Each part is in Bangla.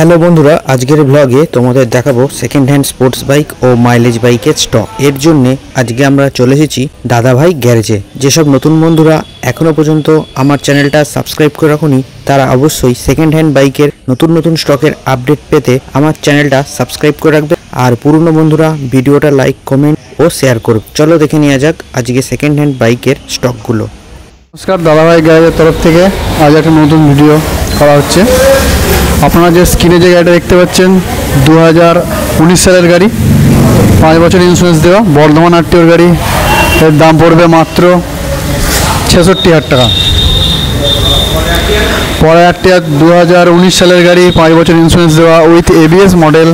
হ্যালো বন্ধুরা, আজকের ব্লগে তোমাদের দেখাবো সেকেন্ড হ্যান্ড স্পোর্টস বাইক ও মাইলেজ বাইকের স্টক। এর জন্য আজকে আমরা চলে এসেছি দাদাভাই গ্যারেজে। যেসব নতুন বন্ধুরা এখনো পর্যন্ত আমার চ্যানেলটা সাবস্ক্রাইব করে রাখুনি, তারা অবশ্যই সেকেন্ড হ্যান্ড বাইকের নতুন স্টকের আপডেট পেতে আমার চ্যানেলটা সাবস্ক্রাইব করে রাখবে। আর পুরনো বন্ধুরা ভিডিওটা লাইক, কমেন্ট ও শেয়ার করবে। চলো দেখে নেওয়া যাক আজকে সেকেন্ড হ্যান্ড বাইকের স্টকগুলো। নমস্কার, দাদাভাই গ্যারেজের তরফ থেকে আজ একটা নতুন ভিডিও করা হচ্ছে। আপনারা যে স্ক্রিনে যে গাড়িটা দেখতে পাচ্ছেন 2019 সালের গাড়ি, 5 বছর ইন্স্যুরেন্স দেওয়া বর্ধমান আরটিওর গাড়ি। এর দাম পড়বে মাত্র 66,000 টাকা। পরে আরটিআর 2019 সালের গাড়ি, 5 বছর ইন্স্যুরেন্স দেওয়া উইথ এবিএস মডেল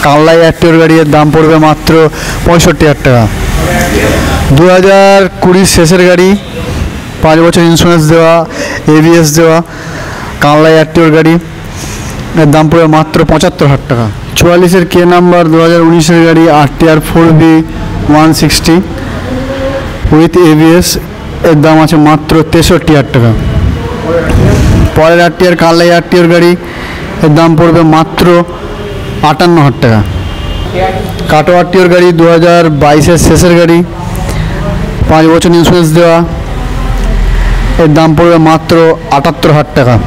কানলাই আরটিওর গাড়ি। এর দাম পড়বে মাত্র 65,000 টাকা। 2020 শেষের গাড়ি, 5 বছর ইন্স্যুরেন্স দেওয়া এবিএস দেওয়া কানলাই আরটিওর গাড়ি। এর দাম পড়বে মাত্র 75,000 টাকা। 44-এর কে নাম্বার 2019-এর গাড়ি আরটিআর 4B 160 উইথ এবিএস। এর দাম আছে মাত্র 63,000 টাকা। পরের আরটিআর কানলাই আরটিওর গাড়ি, এর দাম পড়বে মাত্র 58,000 টাকা। কাটো আরটিওর গাড়ি 2022-এর শেষের গাড়ি, 5 বছর ইন্স্যুরেন্স দেওয়া। এর দাম পড়বে মাত্র 78,000 টাকা।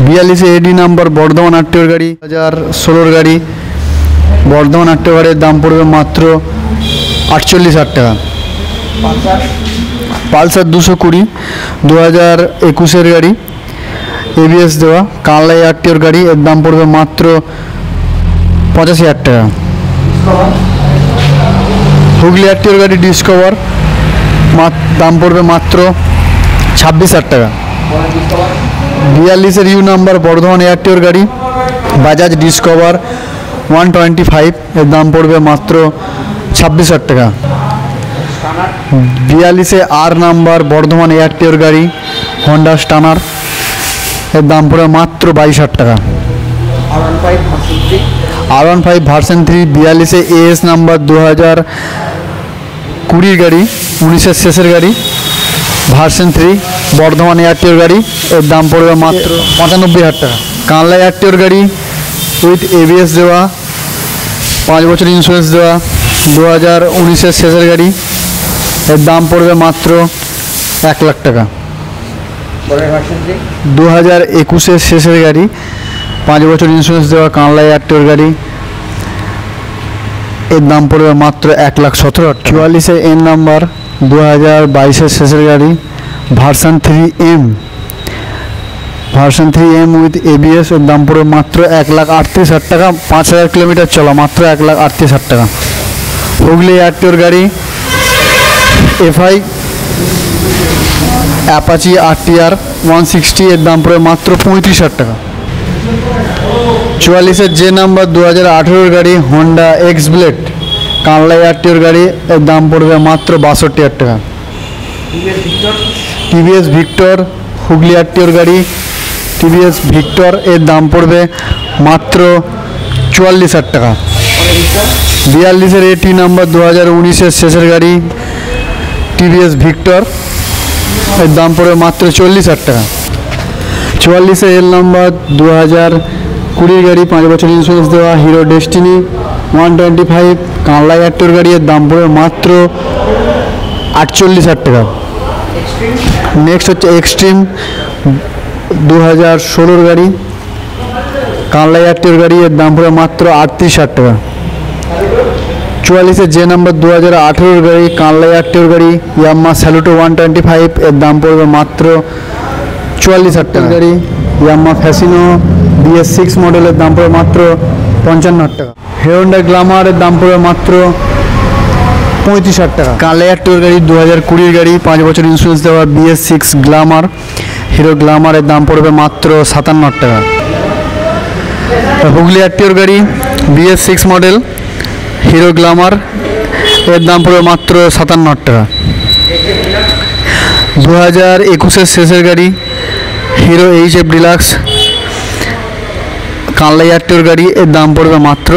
42-এ এডি নাম্বার বর্ধমান আরটিওর গাড়ি 2016-এর গাড়ি, বর্ধমান আরটিওর গাড়ির দাম পড়বে মাত্র 48,000 টাকা। পালসার 220 2021-এর গাড়ি, এবিএস দেওয়া কানলাই আরটিওর গাড়ি। এর দাম পড়বে মাত্র 85,000 টাকা। হুগলি আরটিওর গাড়ি ডিসকভার, দাম পড়বে মাত্র 26,000 টাকা। 42-এর ইউ নাম্বার বর্ধমান আরটিওর গাড়ি বাজাজ ডিসকভার 125, এর দাম পড়বে মাত্র 26,000 টাকা। 42-এ আর নাম্বার বর্ধমান আরটিওর গাড়ি হন্ডা স্টানার, এর দাম পড়বে মাত্র 22,000 টাকা। R15 ভার্সন 3 42-এ এএস নাম্বার 2020 গাড়ি, 19-এর শেষের গাড়ি ভার্সন 3 বর্ধমান আরটিওর গাড়ি। এর দাম পড়বে মাত্র 95,000 টাকা। কানলাই আরটিওর গাড়ি উইথ এবিএস দেওয়া, 5 বছর ইন্স্যুরেন্স দেওয়া 2019-এর শেষের গাড়ি। এর দাম পড়বে মাত্র 1 লাখ টাকা। 2021-এর শেষের গাড়ি, 5 বছর ইন্স্যুরেন্স দেওয়া কানলাই আরটিওর গাড়ি। এর দাম পড়বে মাত্র 1,17,000 টাকা। 44-এ এন নাম্বার 2022-এর শেষের গাড়ি ভার্সন 3M উইথ এবিএস। এর দাম পড়বে মাত্র 1,38,000 টাকা। 5,000 কিলোমিটার চলা, মাত্র 1,38,000 টাকা। হুগলি আরটিওর গাড়ি FI অ্যাপাচি আরটিআর 160, এর দাম পড়বে মাত্র 35,000 টাকা। 44-এর যে নাম্বার 2018-এর গাড়ি হন্ডা এক্স ব্লেড কানলাই আরটিওর গাড়ি। এর দাম পড়বে মাত্র 62,000 টাকা। টিভিএস ভিক্টর হুগলি আরটিওর গাড়ি, টিভিএস ভিক্টর। এর দাম পড়বে মাত্র 44,000 টাকা। 42-এর এটি নাম্বার 2019-এর শেষের গাড়ি টিভিএস ভিক্টর। এর দাম পড়বে মাত্র 40,000 টাকা। 44-এ এল নাম্বার 2020 গাড়ি, 5 বছর ইন্স্যুরেন্স দেওয়া হিরো ডেস্টিনি 125 কানলাই আরটিওর গাড়ি। এর দাম পড়বে মাত্র 48,000 টাকা। নেক্সট হচ্ছে এক্সট্রিম 2016-এর গাড়ি কানলাই আরটিওর গাড়ি। এর দাম পড়বে মাত্র 38,000 টাকা। 44-এর যে নাম্বার 2018-এর গাড়ি কানলাই আরটিওর গাড়ি ইয়াম্মা স্যালুটো 125। এর দাম পড়বে মাত্র 44,000 টাকা। গাড়ি ইয়াম্মা ফ্যাসিনো BS6 মডেলের দাম পড়বে মাত্র 55,000 টাকা। হিরোহন্ডা গ্ল্যামারের দাম পড়বে মাত্র 35,000 টাকা। কানলাই আরটিওর গাড়ি 2020-এর গাড়ি, 5 বছর ইন্স্যুরেন্স দেওয়া BS6 গ্ল্যামার হিরো গ্ল্যামারের দাম পড়বে মাত্র 57,000 টাকা। হুগলি আরটিওর গাড়ি BS6 মডেল হিরো গ্ল্যামার, এর দাম পড়বে মাত্র 57,000 টাকা। 2021-এর শেষের গাড়ি হিরো HF ডিলাক্স কানলাই আরটিওর গাড়ি। এর দাম পড়বে মাত্র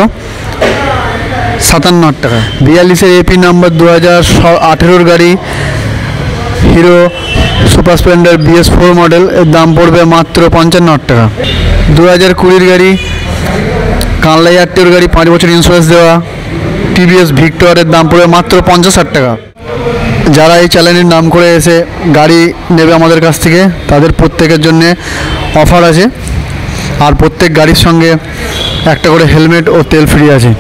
57,000 টাকা। 42-এর এপি নাম্বার 2018-এর গাড়ি hero super Splendor BS4 model. এর দাম পড়বে মাত্র 55,000 টাকা। 2020 গাড়ি, কানলাই আরটিওর গাড়ি, 5 বছর ইন্স্যুরেন্স দেওয়া, টিভিএস ভিক্টরের দাম পড়বে মাত্র 50,000 টাকা। যারা এই চ্যানেলের নাম করে এসে গাড়ি নেবে আমাদের কাছ থেকে, তাদের প্রত্যেকের জন্যে অফার আছে, আর প্রত্যেক গাড়ির সঙ্গে একটা করে হেলমেট ও তেল ফ্রি আছে।